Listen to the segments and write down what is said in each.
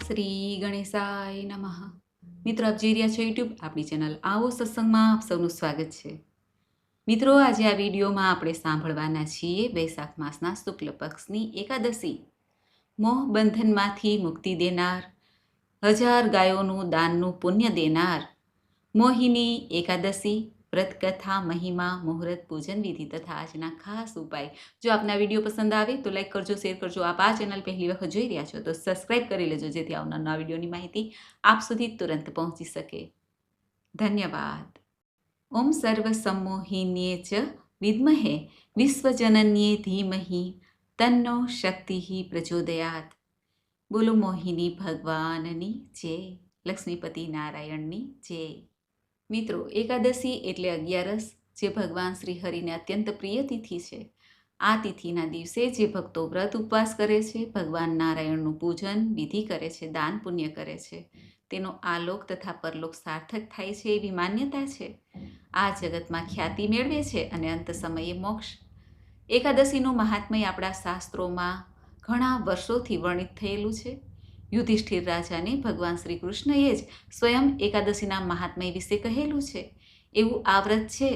શ્રી ગણેશાય નમઃ. મિત્રો, આપ જોઈ રહ્યા છો યુટ્યુબ આપણી ચેનલ આવો સત્સંગમાં આપ સૌનું સ્વાગત છે. મિત્રો, આજે આ વિડીયોમાં આપણે સાંભળવાના છીએ વૈશાખ માસના શુક્લ પક્ષની એકાદશી, મોહ બંધનમાંથી મુક્તિ દેનાર, 1000 ગાયોનું દાનનું પુણ્ય દેનાર મોહિની એકાદશી વ્રતકથા, મહિમા, મુહૂર્ત, પૂજન વિધિ તથા આજના ખાસ ઉપાય. જો આપના વિડીયો પસંદ આવે તો લાઈક કરજો, શેર કરજો. આપ આ ચેનલ પહેલી વખત જોઈ રહ્યા છો તો સબસ્ક્રાઈબ કરી લેજો, જેથી આવનાર વિડીયોની માહિતી આપ સુધી તુરંત પહોંચી શકે. ધન્યવાદ. ઓમ સર્વ સંમોહિન્યે ચ વિદ્મહે વિશ્વજનન્યે ધીમહિ તન્નો શક્તિ પ્રચોદયાત. બોલો મોહિની ભગવાનની જય, લક્ષ્મીપતિ નારાયણની જય. મિત્રો, એકાદશી એટલે 11, જે ભગવાન શ્રી હરિને અત્યંત પ્રિય તિથિ છે. આ તિથિના દિવસે જે ભક્તો વ્રત ઉપવાસ કરે છે, ભગવાન નારાયણનું પૂજન વિધિ કરે છે, દાન પુણ્ય કરે છે, તેનો આલોક તથા પરલોક સાર્થક થાય છે એવી માન્યતા છે. આ જગતમાં ખ્યાતિ મેળવે છે અને અંત સમયે મોક્ષ. એકાદશીનું મહાત્મય આપણા શાસ્ત્રોમાં ઘણા વર્ષોથી વર્ણિત થયેલું છે. યુધિષ્ઠિર રાજાને ભગવાન શ્રી કૃષ્ણએ જ સ્વયં એકાદશીના મહાત્મય વિશે કહેલું છે. એવું આ વ્રત છે.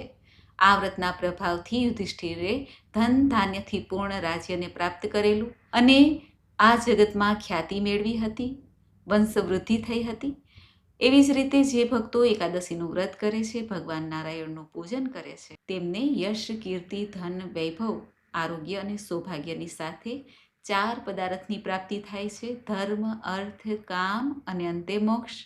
આ વ્રતના પ્રભાવથી યુધિષ્ઠિરે ધન ધાન્યથી પૂર્ણ રાજ્યને પ્રાપ્ત કરેલું અને આ જગતમાં ખ્યાતિ મેળવી હતી, વંશવૃદ્ધિ થઈ હતી. એવી જ રીતે જે ભક્તો એકાદશીનું વ્રત કરે છે, ભગવાન નારાયણનું પૂજન કરે છે, તેમને યશ, કીર્તિ, ધન, વૈભવ, આરોગ્ય અને સૌભાગ્યની સાથે 4 પદાર્થની પ્રાપ્તિ થાય છે: ધર્મ, અર્થ, કામ અને અંતે મોક્ષ.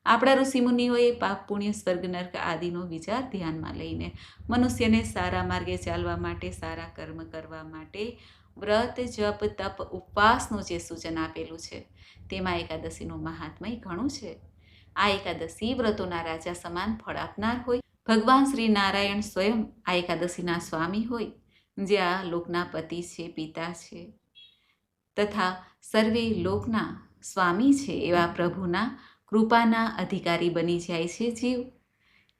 આપણા ઋષિમુનિઓએ પાપ, પુણ્ય, સ્વર્ગ, નર્ક આદિનો વિચાર ધ્યાનમાં લઈને મનુષ્યને સારા માર્ગે ચાલવા માટે, સારા કર્મ કરવા માટે વ્રત, જપ, તપ, ઉપવાસનું જે સૂચન આપેલું છે, તેમાં એકાદશીનું મહાત્મય ઘણું છે. આ એકાદશી વ્રતોના રાજા સમાન ફળ આપનાર હોય. ભગવાન શ્રી નારાયણ સ્વયં આ એકાદશીના સ્વામી હોય, જે આ લોકના પતિ છે, પિતા છે તથા સર્વે લોકના સ્વામી છે. એવા પ્રભુના કૃપાના અધિકારી બની જાય છે જીવ.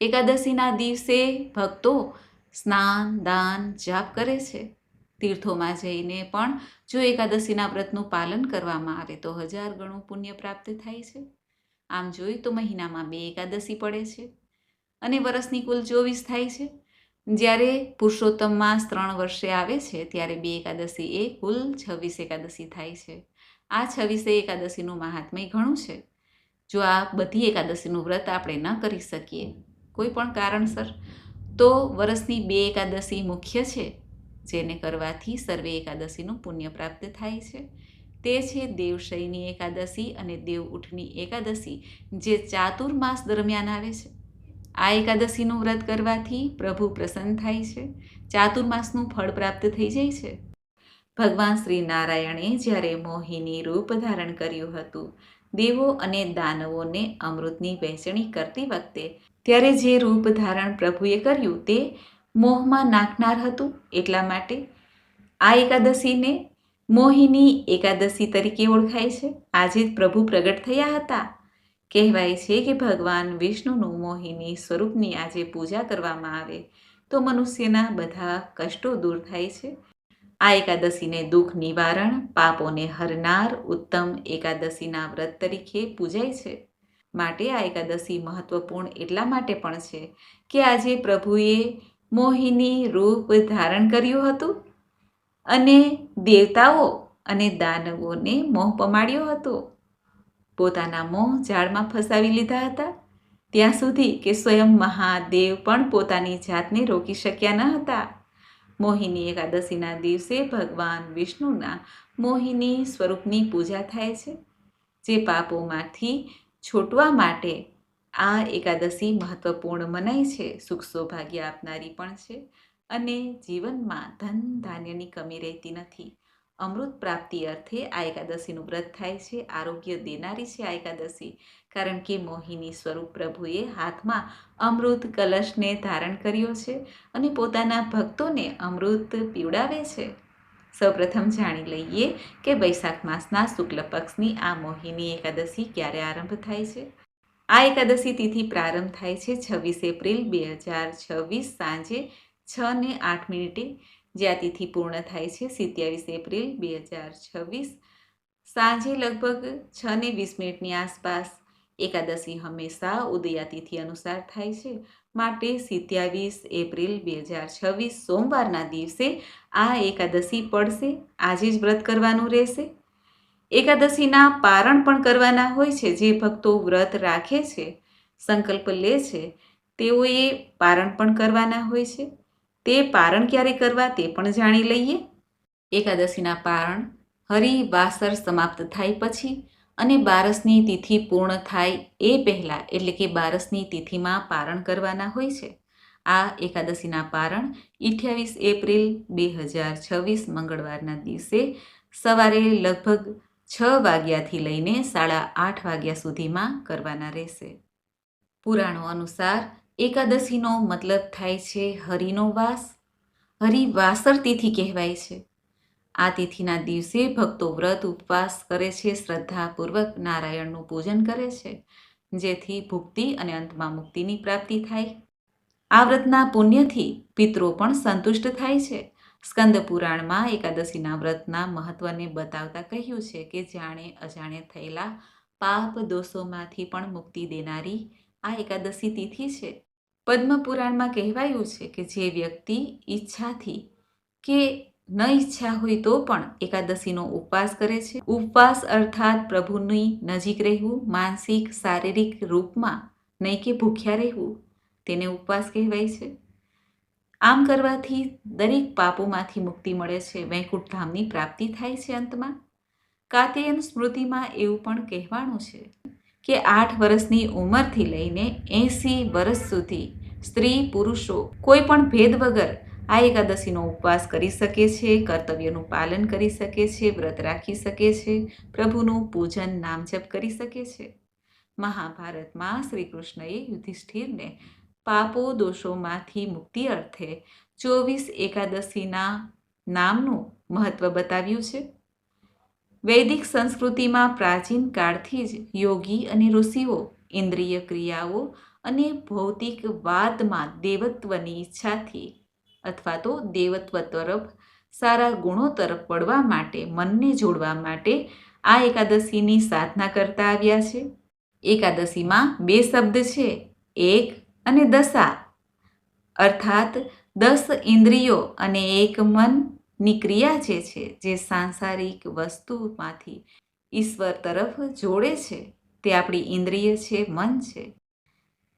એકાદશીના દિવસે ભક્તો સ્નાન, દાન, જાપ કરે છે. તીર્થોમાં જઈને પણ જો એકાદશીના વ્રતનું પાલન કરવામાં આવે તો 1000 ગણું પુણ્ય પ્રાપ્ત થાય છે. આમ જોઈએ તો મહિનામાં 2 એકાદશી પડે છે અને વર્ષની કુલ 24 થાય છે. જ્યારે પુરુષોત્તમ માસ 3 વર્ષે આવે છે, ત્યારે 2 એકાદશી એ કુલ 26 એકાદશી થાય છે. આ 26 એકાદશીનું મહાત્મય ઘણું છે. જો આ બધી એકાદશીનું વ્રત આપણે ન કરી શકીએ કોઈ પણ કારણસર, તો વર્ષની 2 એકાદશી મુખ્ય છે, જેને કરવાથી સર્વે એકાદશીનું પુણ્ય પ્રાપ્ત થાય છે. તે છે દેવશયની એકાદશી અને દેવ ઉઠની એકાદશી, જે ચાતુર્માસ દરમિયાન આવે છે. આ એકાદશીનું વ્રત કરવાથી પ્રભુ પ્રસન્ન થાય છે, ચાતુર્માસનું ફળ પ્રાપ્ત થઈ જાય છે. ભગવાન શ્રી નારાયણે જ્યારે મોહિની રૂપ ધારણ કર્યું હતું, દેવો અને દાનવોને અમૃતની વહેંચણી કરતી વખતે, ત્યારે જે રૂપ ધારણ પ્રભુએ કર્યું તે મોહમાં નાખનાર હતું. એટલા માટે આ એકાદશીને મોહિની એકાદશી તરીકે ઓળખાય છે. આજે જ પ્રભુ પ્રગટ થયા હતા. કહેવાય છે કે ભગવાન વિષ્ણુનું મોહિની સ્વરૂપની આજે પૂજા કરવામાં આવે તો મનુષ્યના બધા કષ્ટો દૂર થાય છે. આ એકાદશીને દુઃખ નિવારણ, પાપોને હરનાર ઉત્તમ એકાદશીના વ્રત તરીકે પૂજાય છે. માટે આ એકાદશી મહત્વપૂર્ણ એટલા માટે પણ છે કે આજે પ્રભુએ મોહિની રૂપ ધારણ કર્યું હતું અને દેવતાઓ અને દાનવોને મોહ પમાડ્યો હતો. પોતાના મોહ જાળમાં ફસાવી લીધા હતા, ત્યાં સુધી કે સ્વયં મહાદેવ પણ પોતાની જાતને રોકી શક્યા ન હતા. મોહિની એકાદશીના દિવસે ભગવાન વિષ્ણુના મોહિની સ્વરૂપની પૂજા થાય છે. જે પાપોમાંથી છૂટવા માટે આ એકાદશી મહત્વપૂર્ણ મનાય છે. સુખ સૌભાગ્ય આપનારી પણ છે અને જીવનમાં ધન ધાન્યની કમી રહેતી નથી. અમૃત પ્રાપ્તિ અર્થે આ એકાદશીનું વ્રત થાય છે. આરોગ્ય દેનારી છે આ એકાદશી, કારણ કે મોહિની સ્વરૂપ પ્રભુએ હાથમાં અમૃત કલશને ધારણ કર્યો છે અને પોતાના ભક્તોને અમૃત પીવડાવે છે. સૌપ્રથમ જાણી લઈએ કે વૈશાખ માસના શુક્લ પક્ષની આ મોહિની એકાદશી ક્યારે આરંભ થાય છે. આ એકાદશી તિથિ પ્રારંભ થાય છે 26 એપ્રિલ 2026 સાંજે 6:08, જે આ તિથિ પૂર્ણ થાય છે 27 એપ્રિલ 2026 સાંજે લગભગ 6:20 આસપાસ. એકાદશી હંમેશા ઉદયાતિથિ અનુસાર થાય છે, માટે 27 એપ્રિલ 2026 સોમવારના દિવસે આ એકાદશી પડશે. આજે જ વ્રત કરવાનું રહેશે. એકાદશીના પારણ પણ કરવાના હોય છે. જે ભક્તો વ્રત રાખે છે, સંકલ્પ લે છે, તેઓએ પારણ પણ કરવાના હોય છે. તે પારણ ક્યારે કરવા તે પણ જાણી લઈએ. એકાદશીના પારણ હરિવાસર સમાપ્ત થાય પછી અને બારસની તિથિ પૂર્ણ થાય એ પહેલાં, એટલે કે બારસની તિથિમાં પારણ કરવાના હોય છે. આ એકાદશીના પારણ 28 એપ્રિલ 2026 મંગળવારના દિવસે સવારે લગભગ 6 વાગ્યાથી લઈને 8:30 વાગ્યા સુધીમાં કરવાના રહેશે. પુરાણો અનુસાર એકાદશીનો મતલબ થાય છે હરિનો વાસ. હરિવાસર તિથિ કહેવાય છે. આ તિથિના દિવસે ભક્તો વ્રત ઉપવાસ કરે છે, શ્રદ્ધાપૂર્વક નારાયણનું પૂજન કરે છે, જેથી ભુક્તિ અને અંતમાં મુક્તિની પ્રાપ્તિ થાય. આ વ્રતના પુણ્યથી પિતરો પણ સંતુષ્ટ થાય છે. સ્કંદ પુરાણમાં એકાદશીના વ્રતના મહત્વને બતાવતા કહ્યું છે કે જાણે અજાણે થયેલા પાપ દોષોમાંથી પણ મુક્તિ દેનારી આ એકાદશી તિથિ છે. પદ્મ પુરાણમાં કહેવાયું છે કે જે વ્યક્તિ ઈચ્છાથી કે ન ઈચ્છા હોય તો પણ એકાદશીનો ઉપવાસ કરે છે. ઉપવાસ અર્થાત પ્રભુની નજીક રહેવું, માનસિક શારીરિક રૂપમાં, નહીં કે ભૂખ્યા રહેવું, તેને ઉપવાસ કહેવાય છે. આમ કરવાથી દરેક પાપોમાંથી મુક્તિ મળે છે, વૈકુંઠ ધામની પ્રાપ્તિ થાય છે. અંતમાં કાત્યાયન સ્મૃતિમાં એવું પણ કહેવાનું છે કે 8 વર્ષની ઉંમરથી લઈને 80 વર્ષ સુધી સ્ત્રી પુરુષો કોઈ પણ ભેદ વગર આ એકાદશીનો ઉપવાસ કરી શકે છે, કર્તવ્યનું પાલન કરી શકે છે, વ્રત રાખી શકે છે, પ્રભુનું પૂજન નામજપ કરી શકે છે. મહાભારતમાં શ્રી કૃષ્ણએ યુધિષ્ઠિરને પાપો દોષોમાંથી મુક્તિ અર્થે 24 એકાદશીના નામનું મહત્વ બતાવ્યું છે. વૈદિક સંસ્કૃતિમાં પ્રાચીન કાળથી જ યોગી અને ઋષિઓ ઇન્દ્રિય ક્રિયાઓ અને ભૌતિકવાદમાં દેવત્વની ઈચ્છાથી અથવા તો દેવત્વ તરફ, સારા ગુણો તરફ વળવા માટે, મનને જોડવા માટે આ એકાદશીની સાધના કરતા આવ્યા છે. એકાદશીમાં 2 શબ્દ છે, એક અને દશા, અર્થાત 10 ઇન્દ્રિયો અને 1 મનની ક્રિયા જે સાંસારિક વસ્તુમાંથી ઈશ્વર તરફ જોડે છે, તે આપણી ઇન્દ્રિય છે, મન છે.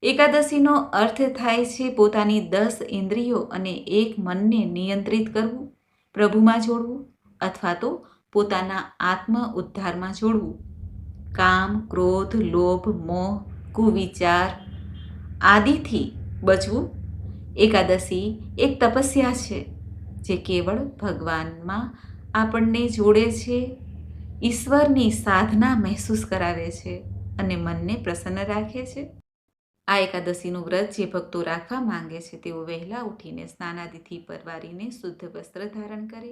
એકાદશીનો અર્થ થાય છે પોતાની 10 ઇન્દ્રિયો અને 1 મનને નિયંત્રિત કરવું, પ્રભુમાં જોડવું અથવા તો પોતાના આત્મ ઉદ્ધારમાં જોડવું. કામ, ક્રોધ, લોભ, મોહ, કુવિચાર આદિથી બચવું. એકાદશી એક તપસ્યા છે જે કેવળ ભગવાનમાં આપણને જોડે છે, ઈશ્વરની સાધના મહેસૂસ કરાવે છે અને મનને પ્રસન્ન રાખે છે. આ એકાદશીનું વ્રત જે ભક્તો રાખવા માંગે છે તેઓ વહેલા ઉઠીને સ્નાનાદિથી પરવારીને શુદ્ધ વસ્ત્ર ધારણ કરે.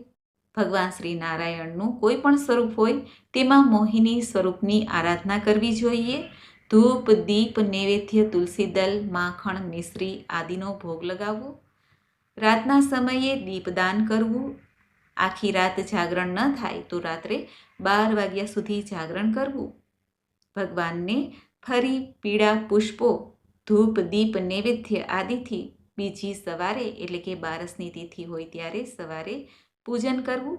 ભગવાન શ્રી નારાયણનું કોઈ પણ સ્વરૂપ હોય તેમાં મોહિની સ્વરૂપની આરાધના કરવી જોઈએ. ધૂપ, દીપ, નૈવેદ્ય, તુલસીદલ, માખણ, મિશ્રી આદિનો ભોગ લગાવવો. રાતના સમયે દીપદાન કરવું. આખી રાત જાગરણ ન થાય તો રાત્રે 12 વાગ્યા સુધી જાગરણ કરવું. ભગવાનને ફરી પીળા પુષ્પો, ધૂપ, દીપ, નૈવેદ્ય આદિથી બીજી સવારે, એટલે કે બારસની તિથિ હોય ત્યારે સવારે પૂજન કરવું.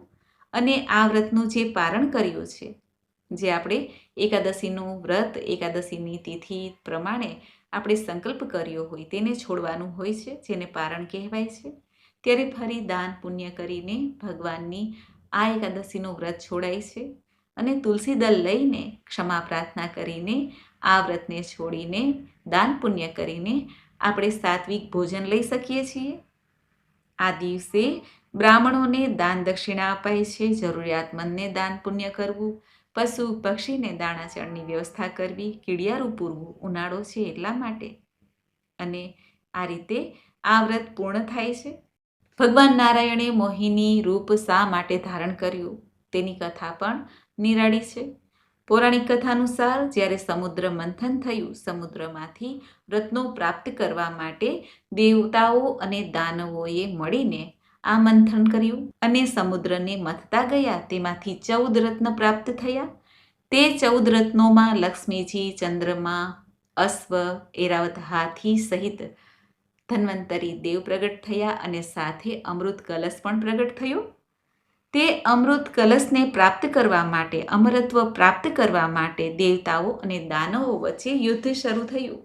અને આ વ્રતનું જે પારણ કર્યું છે, જે આપણે એકાદશીનું વ્રત, એકાદશીની તિથિ પ્રમાણે આપણે સંકલ્પ કર્યો હોય તેને છોડવાનું હોય છે, જેને પારણ કહેવાય છે. ત્યારે ફરી દાન પુણ્ય કરીને ભગવાનની આ એકાદશીનું વ્રત છોડાય છે અને તુલસીદલ લઈને ક્ષમા પ્રાર્થના કરીને આ વ્રતને છોડીને દાન પુણ્ય કરીને આપણે સાત્વિક ભોજન લઈ શકીએ છીએ. આ દિવસે બ્રાહ્મણોને દાન દક્ષિણા અપાય છે, જરૂરિયાતમંદને દાન પુણ્ય કરવું, પશુ પક્ષીને દાણા ચણની વ્યવસ્થા કરવી, કીડિયારું પૂરવું, ઉનાળો છે એટલા માટે. અને આ રીતે આ વ્રત પૂર્ણ થાય છે. ભગવાન નારાયણે મોહિની રૂપ શા માટે ધારણ કર્યું તેની કથા પણ નિરાળી છે. પૌરાણિક કથા અનુસાર જ્યારે સમુદ્ર મંથન થયું, સમુદ્રમાંથી રત્નો પ્રાપ્ત કરવા માટે દેવતાઓ અને દાનવોએ મળીને આ મંથન કર્યું અને સમુદ્રને મથતા ગયા. તેમાંથી 14 રત્ન પ્રાપ્ત થયા. તે 14 રત્નોમાં લક્ષ્મીજી, ચંદ્રમા, અશ્વ, એરાવત હાથી સહિત ધન્વંતરી દેવ પ્રગટ થયા અને સાથે અમૃત કલશ પણ પ્રગટ થયો. તે અમૃત કલશને પ્રાપ્ત કરવા માટે, અમરત્વ પ્રાપ્ત કરવા માટે દેવતાઓ અને દાનવો વચ્ચે યુદ્ધ શરૂ થયું.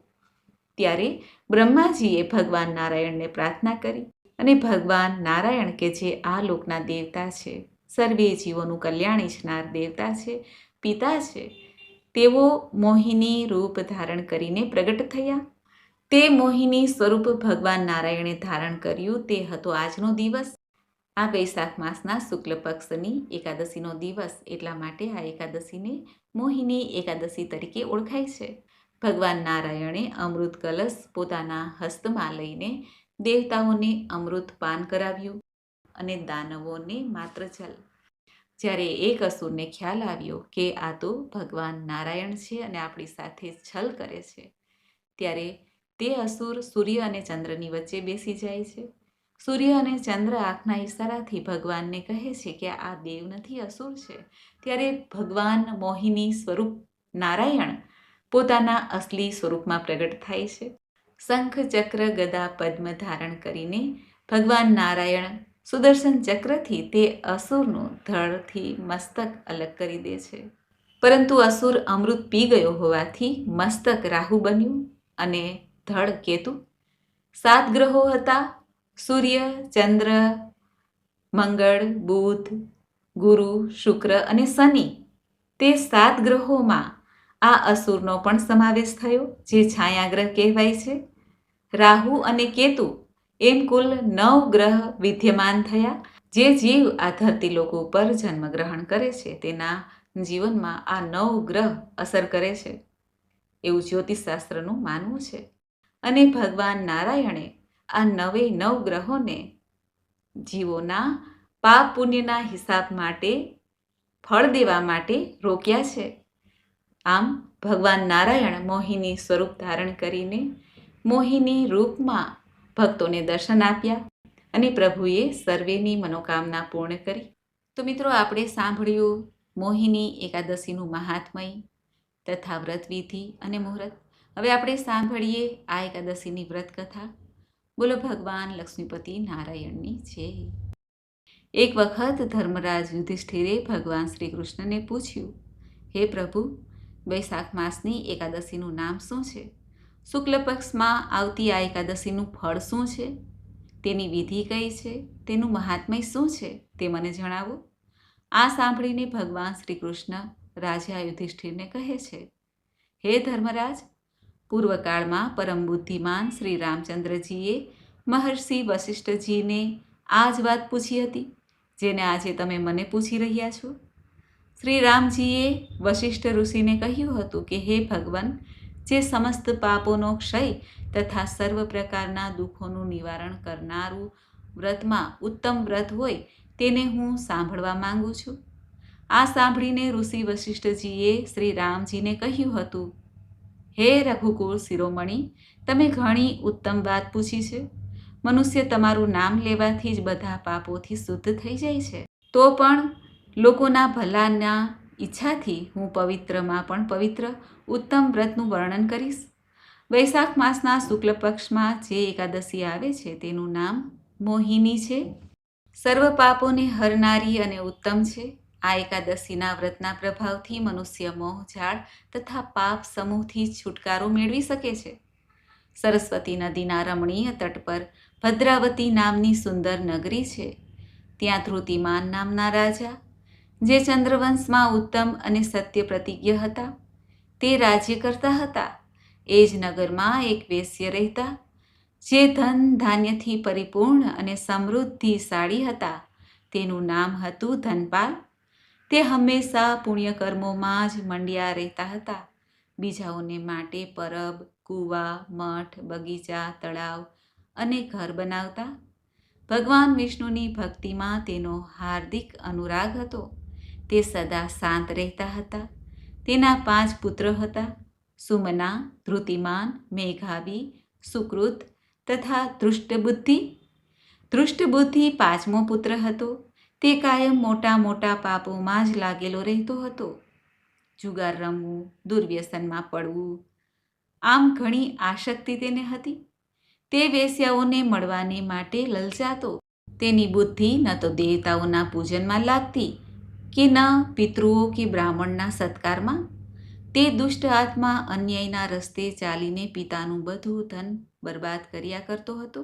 ત્યારે બ્રહ્માજીએ ભગવાન નારાયણને પ્રાર્થના કરી અને ભગવાન નારાયણ કે જે આ લોકના દેવતા છે, સર્વે જીવોનું કલ્યાણ ઈચ્છનાર દેવતા છે, પિતા છે, તેઓ મોહિની રૂપ ધારણ કરીને પ્રગટ થયા. તે મોહિની સ્વરૂપ ભગવાન નારાયણે ધારણ કર્યું. તે હતો આજનો દિવસ, આ વૈશાખ માસના શુક્લ પક્ષની એકાદશીનો દિવસ. એટલા માટે આ એકાદશીને મોહિની એકાદશી તરીકે ઓળખાય છે. ભગવાન નારાયણે અમૃત કલશ પોતાના હસ્તમાં લઈને દેવતાઓને અમૃત પાન કરાવ્યું અને દાનવોને માત્ર જલ. જ્યારે એક અસુરને ખ્યાલ આવ્યો કે આ તો ભગવાન નારાયણ છે અને આપણી સાથે છલ કરે છે, ત્યારે તે અસુર સૂર્ય અને ચંદ્રની વચ્ચે બેસી જાય છે. સૂર્ય અને ચંદ્ર આંખના ઈશારાથી ભગવાનને કહે છે કે આ દેવ નથી, અસુર છે. ત્યારે ભગવાન મોહિની સ્વરૂપ નારાયણ પોતાના અસલી સ્વરૂપમાં પ્રગટ થાય છે. શંખ, ચક્ર, ગદા, પદ્મ ધારણ કરીને ભગવાન નારાયણ સુદર્શન ચક્રથી તે અસુરનું ધડથી મસ્તક અલગ કરી દે છે. પરંતુ અસુર અમૃત પી ગયો હોવાથી મસ્તક રાહુ બન્યું અને ધડ કેતુ. 7 ગ્રહો હતા: સૂર્ય, ચંદ્ર, મંગળ, બુધ, ગુરુ, શુક્ર અને શનિ. તે 7 ગ્રહોમાં આ અસુરનો પણ સમાવેશ થયો, જે છાયાગ્રહ કહેવાય છે. રાહુ અને કેતુ એમ કુલ 9 ગ્રહ વિદ્યમાન થયા. જે જીવ આ ધરતીલોક ઉપર જન્મગ્રહણ કરે છે તેના જીવનમાં આ 9 ગ્રહ અસર કરે છે, એવું જ્યોતિષશાસ્ત્રનું માનવું છે. અને ભગવાન નારાયણે આ 9 ગ્રહોને જીવોના પાપ પુણ્યના હિસાબ માટે, ફળ દેવા માટે રોક્યા છે. આમ ભગવાન નારાયણ મોહિની સ્વરૂપ ધારણ કરીને મોહિની રૂપમાં ભક્તોને દર્શન આપ્યા અને પ્રભુએ સર્વેની મનોકામના પૂર્ણ કરી. તો મિત્રો, આપણે સાંભળ્યું મોહિની એકાદશીનું મહાત્મય તથા વ્રતવિધિ અને મુહૂર્ત. હવે આપણે સાંભળીએ આ એકાદશીની વ્રત કથા. બોલો ભગવાન લક્ષ્મીપતિ નારાયણની જય. એક વખત ધર્મરાજ યુધિષ્ઠિરે ભગવાન શ્રી કૃષ્ણને પૂછ્યું, હે પ્રભુ, વૈશાખ માસની એકાદશીનું નામ શું છે? શુક્લ પક્ષમાં આવતી આ એકાદશીનું ફળ શું છે? તેની વિધિ કઈ છે? તેનું મહાત્મય શું છે? તે મને જણાવો. આ સાંભળીને ભગવાન શ્રી કૃષ્ણ રાજા યુધિષ્ઠિરને કહે છે, હે ધર્મરાજ, પૂર્વકાળમાં પરમ બુદ્ધિમાન શ્રી રામચંદ્રજીએ મહર્ષિ વશિષ્ઠજીને આ જ વાત પૂછી હતી, જેને આજે તમે મને પૂછી રહ્યા છો. શ્રી રામજીએ વશિષ્ઠ ઋષિને કહ્યું હતું કે હે ભગવાન, જે સમસ્ત પાપોનો ક્ષય તથા સર્વ પ્રકારના દુઃખોનું નિવારણ કરનારું વ્રતમાં ઉત્તમ વ્રત હોય તેને હું સાંભળવા માંગુ છું. આ સાંભળીને ઋષિ વશિષ્ઠજીએ શ્રી રામજીને કહ્યું હતું, હે રઘુકુળ શિરોમણી, તમે ઘણી ઉત્તમ વાત પૂછી છે. મનુષ્ય તમારું નામ લેવાથી જ બધા પાપોથી શુદ્ધ થઈ જાય છે. તો પણ લોકોના ભલાના ઈચ્છાથી હું પવિત્રમાં પણ પવિત્ર ઉત્તમ વ્રતનું વર્ણન કરીશ. વૈશાખ માસના શુક્લ પક્ષમાં જે એકાદશી આવે છે તેનું નામ મોહિની છે. સર્વ પાપોને હરનારી અને ઉત્તમ છે. આ એકાદશીના વ્રતના પ્રભાવથી મનુષ્ય મોહ, ઝાડ તથા પાપ સમૂહથી છુટકારો મેળવી શકે છે. સરસ્વતી નદીના રમણીય તટ પર ભદ્રાવતી નામની સુંદર નગરી છે. ત્યાં ધૃતિમાન નામના રાજા, જે ચંદ્રવંશમાં ઉત્તમ અને સત્ય પ્રતિજ્ઞ હતા, તે રાજ્ય કરતા હતા. એ જ નગરમાં એક વેશ્ય રહેતા, જે ધન ધાન્યથી પરિપૂર્ણ અને સમૃદ્ધિશાળી હતા. તેનું નામ હતું ધનપાલ. તે હંમેશા પુણ્યકર્મોમાં જ મંડ્યા રહેતા હતા. બીજાઓને માટે પરબ, કૂવા, મઠ, બગીચા, તળાવ અને ઘર બનાવતા. ભગવાન વિષ્ણુની ભક્તિમાં તેનો હાર્દિક અનુરાગ હતો. તે સદા શાંત રહેતા હતા. તેના 5 પુત્ર હતા: સુમના, ધૃતિમાન, મેઘાવી, સુકૃત તથા દૃષ્ટબુદ્ધિ. ધૃષ્ટબુદ્ધિ પાંચમો પુત્ર હતો. તે કાયમ મોટા મોટા પાપોમાં જ લાગેલો રહેતો હતો. જુગાર રમવું, દુર્વ્યસનમાં પડવું, આમ ઘણી આસક્તિ તેને હતી. તે વેશ્યાઓને મળવાને માટે લલચાતો. તેની બુદ્ધિ ન તો દેવતાઓના પૂજનમાં લાગતી કે ન પિતૃઓ કે બ્રાહ્મણના સત્કારમાં. તે દુષ્ટ આત્મા અન્યાયના રસ્તે ચાલીને પિતાનું બધું ધન બરબાદ કર્યા કરતો હતો.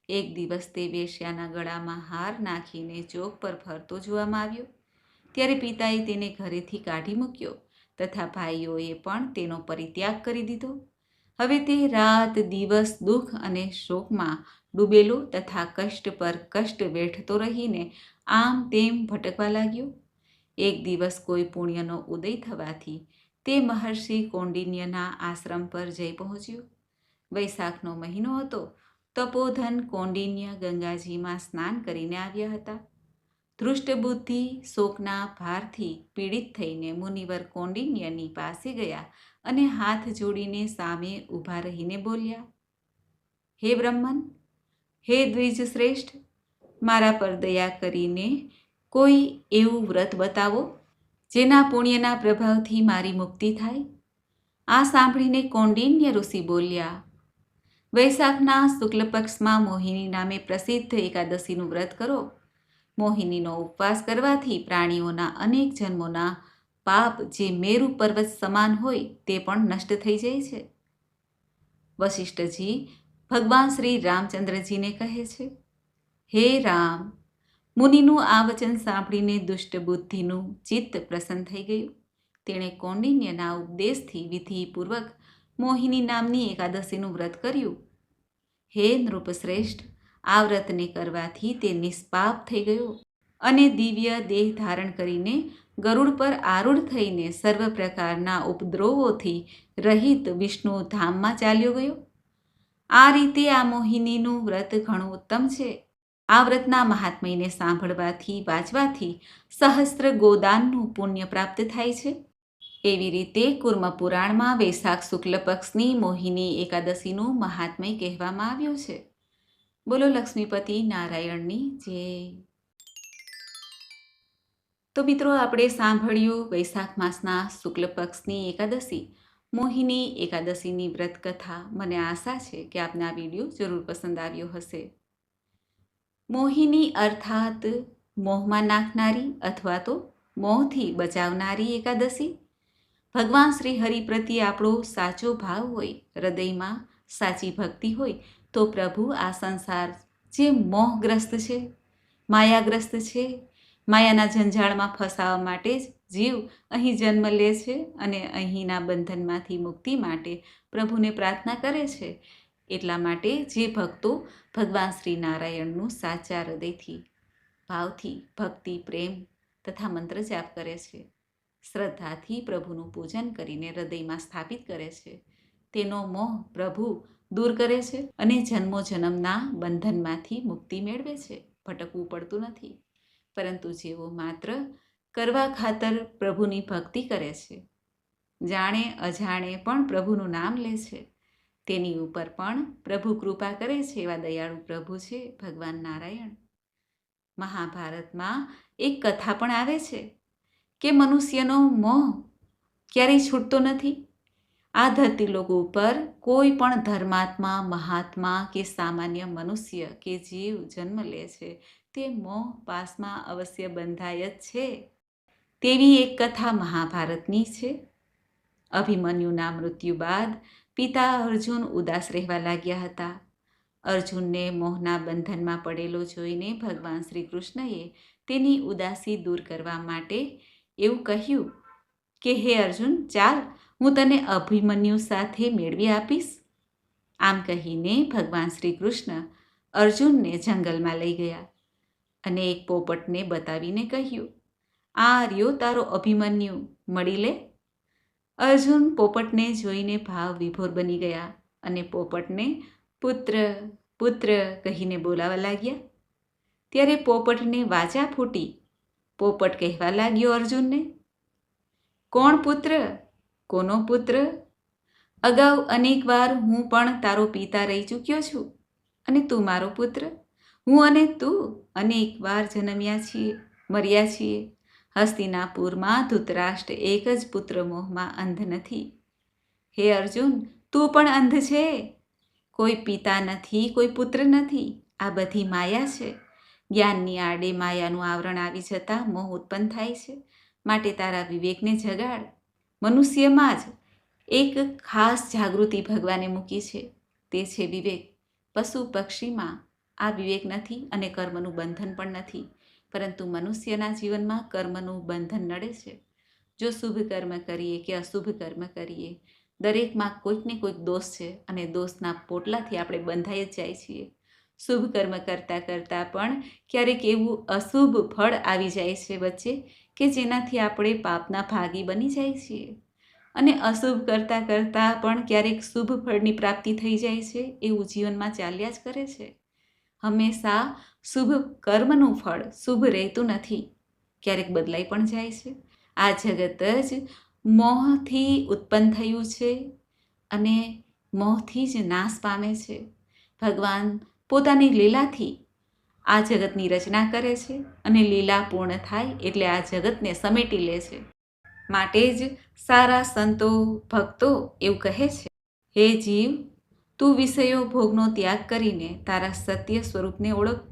એક દિવસ તે વેશ્યાના ગળામાં હાર નાખીને ચોક પર ફરતો જોવામાં આવ્યો. ત્યારે પિતાએ તેને ઘરેથી કાઢી મૂક્યો તથા ભાઈઓએ પણ તેનો પરિત્યાગ કરી દીધો. હવે તે રાત દિવસ દુઃખ અને શોકમાં ડૂબેલો તથા કષ્ટ પર કષ્ટ વેઠતો રહીને આમ તેમ ભટકવા લાગ્યો. એક દિવસ કોઈ પુણ્યનો ઉદય થવાથી તે મહર્ષિ કૌંડિન્યના આશ્રમ પર જઈ પહોંચ્યો. વૈશાખનો મહિનો હતો. તપોધન કૌંડિન્ય ગંગાજીમાં સ્નાન કરીને આવ્યા હતા. ધૃષ્ટબુદ્ધિ શોકના ભારથી પીડિત થઈને મુનિવર કૌંડિન્યની પાસે ગયા અને હાથ જોડીને સામે ઊભા રહીને બોલ્યા, હે બ્રહ્મન, હે દ્વિજશ્રેષ્ઠ, મારા પર દયા કરીને કોઈ એવું વ્રત બતાવો જેના પુણ્યના પ્રભાવથી મારી મુક્તિ થાય. આ સાંભળીને કૌંડિન્ય ઋષિ બોલ્યા, વૈશાખના શુક્લ પક્ષમાં મોહિની નામે પ્રસિદ્ધ એકાદશીનું વ્રત કરો. મોહિનીનો ઉપવાસ કરવાથી પ્રાણીઓના અનેક જન્મોના પાપ જે મેરુ પર્વત સમાન હોય તે પણ નષ્ટ થઈ જાય છે. વશિષ્ઠજી ભગવાન શ્રી રામચંદ્રજીને કહે છે, હે રામ, મુનિનું આ વચન સાંભળીને દુષ્ટ બુદ્ધિનું ચિત્ત પ્રસન્ન થઈ ગયું. તેણે કૌંડિન્યના ઉપદેશથી વિધિપૂર્વક મોહિની નામની એકાદશીનું વ્રત કર્યું. હે નૃપશ્રેષ્ઠ, આ વ્રતને કરવાથી તે નિષ્પાપ થઈ ગયો અને દિવ્ય દેહ ધારણ કરીને ગરુડ પર આરૂઢ થઈને સર્વ પ્રકારના ઉપદ્રવોથી રહિત વિષ્ણુ ધામમાં ચાલ્યો ગયો. આ રીતે આ મોહિનીનું વ્રત ઘણું ઉત્તમ છે. આ વ્રતના મહાત્મ્યને સાંભળવાથી વાંચવાથી સહસ્ત્ર ગોદાનનું પુણ્ય પ્રાપ્ત થાય છે. એવી રીતે કુર્મ પુરાણમાં વૈશાખ શુક્લ પક્ષની મોહિની એકાદશીનું મહાત્મ્ય કહેવામાં આવ્યું છે. બોલો લક્ષ્મીપતિ નારાયણની જય. તો મિત્રો, આપણે સાંભળ્યું વૈશાખ માસના શુક્લ પક્ષની એકાદશી મોહિની એકાદશીની વ્રત કથા. મને આશા છે કે આપને આ વિડીયો જરૂર પસંદ આવ્યો હશે. મોહિની અર્થાત મોહમાં નાખનારી અથવા તો મોહથી બચાવનારી એકાદશી. ભગવાન શ્રી હરિ પ્રત્યે આપણો સાચો ભાવ હોય, હૃદયમાં સાચી ભક્તિ હોય તો પ્રભુ આ સંસાર જે મોહગ્રસ્ત છે, માયાગ્રસ્ત છે, માયાના જંજાળમાં ફસાવા માટે જ જીવ અહીં જન્મ લે છે અને અહીંના બંધનમાંથી મુક્તિ માટે પ્રભુને પ્રાર્થના કરે છે. એટલા માટે જે ભક્તો ભગવાન શ્રી નારાયણનું સાચા હૃદયથી, ભાવથી ભક્તિ, પ્રેમ તથા મંત્ર જાપ કરે છે, શ્રદ્ધાથી પ્રભુનું પૂજન કરીને હૃદયમાં સ્થાપિત કરે છે, તેનો મોહ પ્રભુ દૂર કરે છે અને જન્મો જન્મના બંધનમાંથી મુક્તિ મેળવે છે. ભટકવું પડતું નથી. પરંતુ જેઓ માત્ર કરવા ખાતર પ્રભુની ભક્તિ કરે છે, જાણે અજાણે પણ પ્રભુનું નામ લે છે, તેની ઉપર પણ પ્રભુ કૃપા કરે છે. એવા દયાળુ પ્રભુ છે ભગવાન નારાયણ. મહાભારતમાં એક કથા પણ આવે છે કે મનુષ્યનો મોહ ક્યારેય છૂટતો નથી. આ ધરતીલોક ઉપર કોઈ પણ ધર્માત્મા, મહાત્મા કે સામાન્ય મનુષ્ય કે જીવ જન્મ લે છે તે મોહ પાસમાં અવશ્ય બંધાય જ છે. તેવી એક કથા મહાભારતની છે. અભિમન્યુના મૃત્યુ બાદ પિતા અર્જુન ઉદાસ રહેવા લાગ્યા હતા. અર્જુનને મોહના બંધનમાં પડેલો જોઈને ભગવાન શ્રી કૃષ્ણએ તેની ઉદાસી દૂર કરવા માટે એવું કહ્યું કે હે અર્જુન, ચાલ, હું તને અભિમન્યુ સાથે મેળવી આપીશ. આમ કહીને ભગવાન શ્રી કૃષ્ણ અર્જુનને જંગલમાં લઈ ગયા અને એક પોપટને બતાવીને કહ્યું, આ રહ્યો તારો અભિમન્યુ, મળી લે. અર્જુન પોપટને જોઈને ભાવ વિભોર બની ગયા અને પોપટને પુત્ર પુત્ર કહીને બોલાવા લાગ્યા. ત્યારે પોપટને વાચા ફૂટી. પોપટ કહેવા લાગ્યો અર્જુનને, કોણ પુત્ર? કોનો પુત્ર? અગાઉ અનેક વાર હું પણ તારો પિતા રહી ચૂક્યો છું અને તું મારો પુત્ર. હું અને તું અનેકવાર જન્મ્યા છીએ, મર્યા છીએ. હસ્તિનાપુરમાં ધૃતરાષ્ટ્ર એક જ પુત્ર મોહમાં અંધ નથી. હે અર્જુન, તું પણ અંધ છે. કોઈ પિતા નથી, કોઈ પુત્ર નથી. આ બધી માયા છે. જ્ઞાનની આડે માયાનું આવરણ આવી જતાં મોહ ઉત્પન્ન થાય છે. માટે તારા વિવેકને જગાડ. મનુષ્યમાં જ એક ખાસ જાગૃતિ ભગવાને મૂકી છે, તે છે વિવેક. પશુ પક્ષીમાં આ વિવેક નથી અને કર્મનું બંધન પણ નથી, પરંતુ મનુષ્યના જીવનમાં કર્મનું બંધન નડે છે. જો શુભ કર્મ કરીએ કે અશુભ કર્મ કરીએ, દરેકમાં કોઈક ને કોઈક દોષ છે અને દોષના પોટલાથી આપણે બંધાઈ જ જાય છીએ. શુભ કર્મ કરતાં કરતાં પણ ક્યારેક એવું અશુભ ફળ આવી જાય છે વચ્ચે કે જેનાથી આપણે પાપના ભાગી બની જાય છીએ. અને અશુભ કરતાં કરતાં પણ ક્યારેક શુભ ફળની પ્રાપ્તિ થઈ જાય છે. એવું જીવનમાં ચાલ્યા જ કરે છે. હંમેશા શુભ કર્મનું ફળ શુભ રહેતું નથી, ક્યારેક બદલાઈ પણ જાય છે. આ જગત જ મોહથી ઉત્પન્ન થયું છે અને મોહથી જ નાશ પામે છે. ભગવાન પોતાની લીલાથી આ જગતની રચના કરે છે અને લીલા પૂર્ણ થાય એટલે આ જગતને સમેટી લે છે. માટે જ સારા સંતો ભક્તો એવું કહે છે, હે જીવ, તું વિષયો ભોગનો ત્યાગ કરીને તારા સત્ય સ્વરૂપને ઓળખ,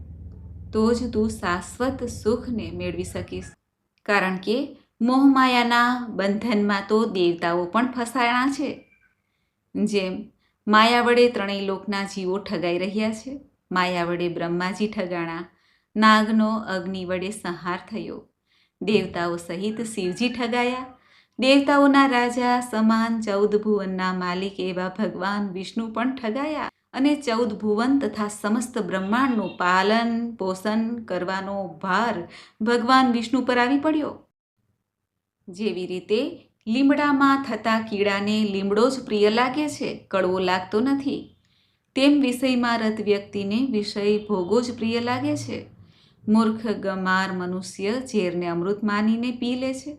તો જ તું શાશ્વત સુખને મેળવી શકીશ. કારણ કે મોહમાયાના બંધનમાં તો દેવતાઓ પણ ફસાણા છે. જેમ માયા વડે ત્રણેય લોકના જીવો ઠગાઈ રહ્યા છે. માયા વડે બ્રહ્માજી ઠગાણા, નાગનો અગ્નિ વડે સંહાર થયો, દેવતાઓ સહિત શિવજી ઠગાયા. દેવતાઓના રાજા સમાન 14 ભુવનના માલિક એવા ભગવાન વિષ્ણુ પણ ઠગાયા અને 14 ભુવન તથા સમસ્ત બ્રહ્માંડનું પાલન પોષણ કરવાનો ભાર ભગવાન વિષ્ણુ પર આવી પડ્યો. જેવી રીતે લીમડામાં થતા કીડાને લીમડો જ પ્રિય લાગે છે, કડવો લાગતો નથી, તેમ વિષયમાં રત વ્યક્તિને વિષય ભોગો જ પ્રિય લાગે છે. મૂર્ખ ગમાર મનુષ્ય ઝેરને અમૃત માનીને પી લે છે.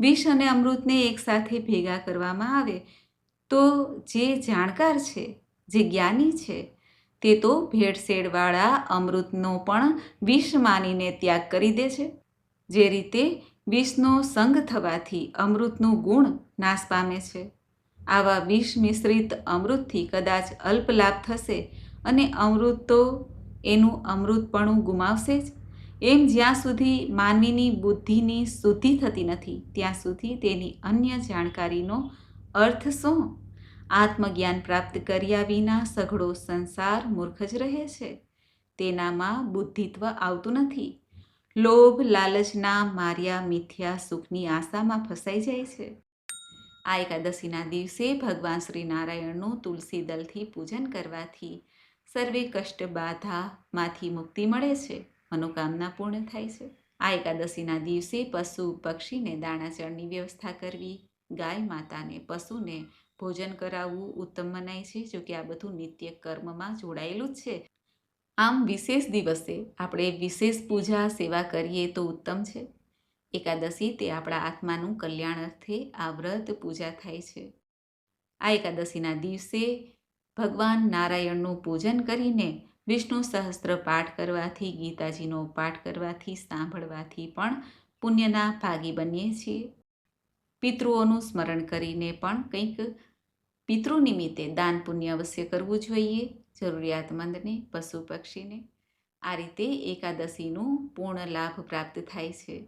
વિષ અને અમૃતને એકસાથે ભેગા કરવામાં આવે તો જે જાણકાર છે, જે જ્ઞાની છે, તે તો ભેળસેળવાળા અમૃતનો પણ વિષ માનીને ત્યાગ કરી દે છે. જે રીતે વિષનો સંગ થવાથી અમૃતનું ગુણ નાશ પામે છે, આવા વિષ મિશ્રિત અમૃતથી કદાચ અલ્પ લાભ થશે અને અમૃત તો એનું અમૃતપણું ગુમાવશે જ. એમ જ્યાં સુધી માનવીની બુદ્ધિની શુદ્ધિ થતી નથી ત્યાં સુધી તેની અન્ય જાણકારીનો અર્થ શું? આત્મજ્ઞાન પ્રાપ્ત કર્યા વિના સઘળો સંસાર મૂર્ખ જ રહે છે. તેનામાં બુદ્ધિત્વ આવતું નથી. લોભ લાલચના માર્યા મિથ્યા સુખની આશામાં ફસાઈ જાય છે. આ એકાદશીના દિવસે ભગવાન શ્રી નારાયણનું તુલસી દલથી પૂજન કરવાથી સર્વે કષ્ટ બાધામાંથી મુક્તિ મળે છે, મનોકામના પૂર્ણ થાય છે. આ એકાદશીના દિવસે પશુ પક્ષીને દાણાચળની વ્યવસ્થા કરવી, ગાય માતાને પશુને ભોજન કરાવવું ઉત્તમ મનાય છે. જો કે આ બધું નિત્ય કર્મમાં જોડાયેલું જ છે. આમ વિશેષ દિવસે આપણે વિશેષ પૂજા સેવા કરીએ તો ઉત્તમ છે. એકાદશી તે આપણા આત્માનું કલ્યાણ અર્થે આ વ્રત પૂજા થાય છે. આ એકાદશીના દિવસે ભગવાન નારાયણનું પૂજન કરીને વિષ્ણુ સહસ્ત્ર પાઠ કરવાથી, ગીતાજીનો પાઠ કરવાથી, સાંભળવાથી પણ પુણ્યના ભાગી બનીએ છીએ. પિતૃઓનું સ્મરણ કરીને પણ કંઈક પિતૃ નિમિત્તે દાન પુણ્ય અવશ્ય કરવું જોઈએ, જરૂરિયાતમંદને, પશુ પક્ષીને. આ રીતે એકાદશીનું પૂર્ણ લાભ પ્રાપ્ત થાય છે.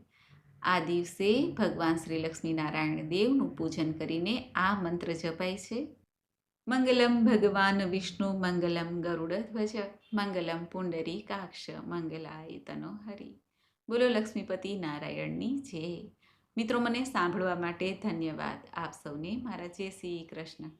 આ દિવસે ભગવાન શ્રી લક્ષ્મીનારાયણ દેવનું પૂજન કરીને આ મંત્ર જપાય છે, મંગલમ ભગવાન વિષ્ણુ મંગલમ ગરુડધ્વજ મંગલમ પુંડરીકાક્ષ મંગલાય તનો હરિ. બોલો લક્ષ્મીપતિ નારાયણની જય. મિત્રો, મને સાંભળવા માટે ધન્યવાદ. આપ સૌને મારા જય શ્રી કૃષ્ણ.